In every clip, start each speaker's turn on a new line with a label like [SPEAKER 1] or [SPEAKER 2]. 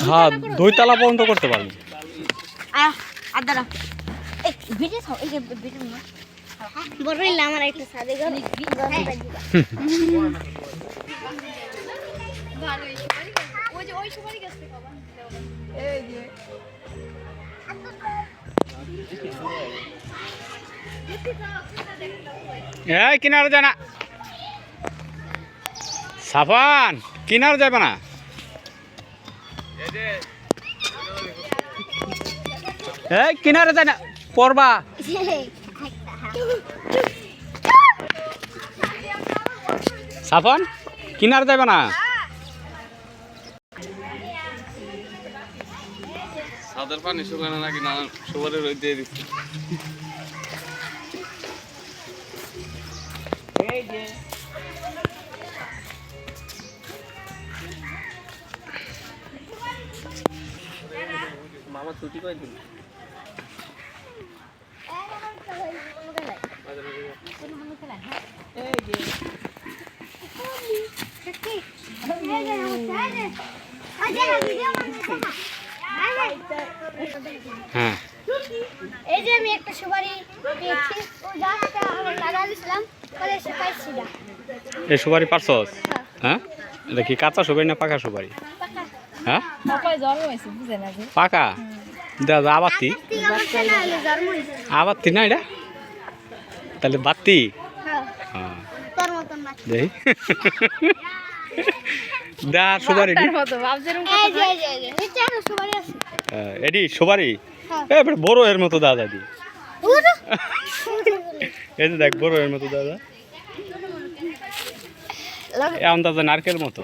[SPEAKER 1] হ্যাঁ 2 তলা পর্যন্ত করতে পারবি। এই কিনারে যায় না সাফান, কিনারে যাবে না। এই কিনারে যায় না, পড়বা। সাফান কিনারে যাবে না। সাদের পানি শুকানো নাকি না সবারে রই দিয়ে দিচ্ছি। এই যে মামা ছুটি কই দিল? এই যে হ্যাঁ
[SPEAKER 2] এই যে আমি একটা সুপারি পেয়েছি, ওই গাছটা আমি লাগা দিয়েছিলাম, পরে এসে পাইছি না।
[SPEAKER 1] এই সুপারি পারছস? হ্যাঁ এটা কি কাঁচা সুপারি না পাকা সুপারি? হ্যাঁ পাকা। দাদা আবাতি আবাতি না এটা তাহলে বাতি। হ্যাঁ দেখি দা সুপারি এডি সুপারি বড় এর মতো দাদা দি। এই যে দেখ বড় এর মতো দাদা, এমন দাদা নারকেল মতো।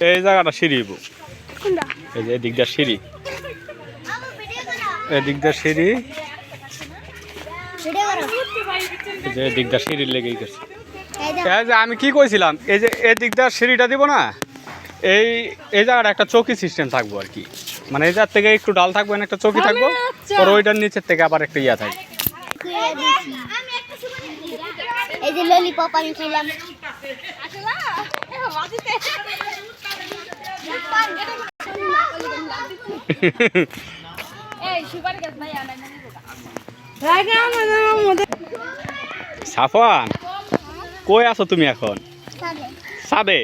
[SPEAKER 1] এই জায়গাটা সিঁড়ি, এই যে এদিকটা সিঁড়ি, এদিকটা সিঁড়ি, এই যে এদিকটা সিঁড়ির লেগেই গেছে। এই যে আমি কি কইছিলাম, এই যে এদিকটা সিঁড়িটা দিব না, এই এই জায়গাটা একটা চৌকি সিস্টেম থাকবো আর কি, মানে এই জায়গা থেকে একটু ডাল থাকবো, একটা চৌকি থাকবো, আর ওইটার নিচের থেকে আবার একটা ইয়া থাকবে।
[SPEAKER 2] এই যে ললিপপ আমি খেলাম।
[SPEAKER 1] সাফান কই আছো তুমি এখন? ছাদে।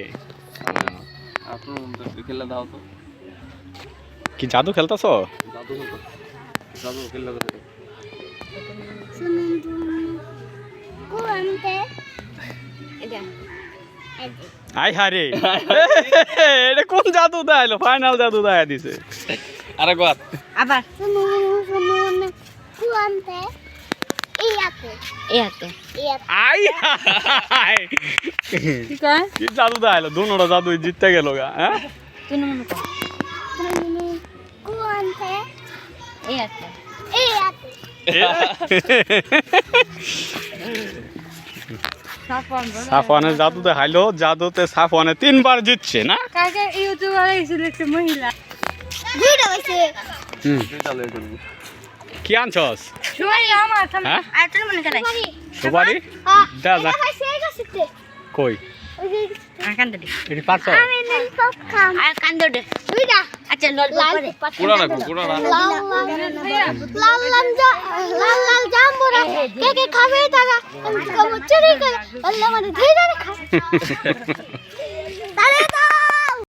[SPEAKER 1] কি জাদু খেলতেছো? আই হারে এটা কোন জাদু দেখাইলো? ফাইনাল জাদু দেখা দিছে। আরে গত
[SPEAKER 2] আবার
[SPEAKER 1] আই হাই কি জাদু দেখাইলো? দুনোটা জাদু জিততে গেল গা। হ্যাঁ সাফওয়ানের জাদু দেখাইলো, জাদুতে সাফওয়ানে 3 বার জিতছে না। কি আনছস? সুপারি দাদা কই এটি পারছ?
[SPEAKER 2] আচ্ছা
[SPEAKER 1] পুরা রাখো, পুরা রাখো।
[SPEAKER 2] লাল জাম্বুরা কে কে খাবে তারা চুরি করে আল্লাহ মানে ধীরে ধীরে খায়।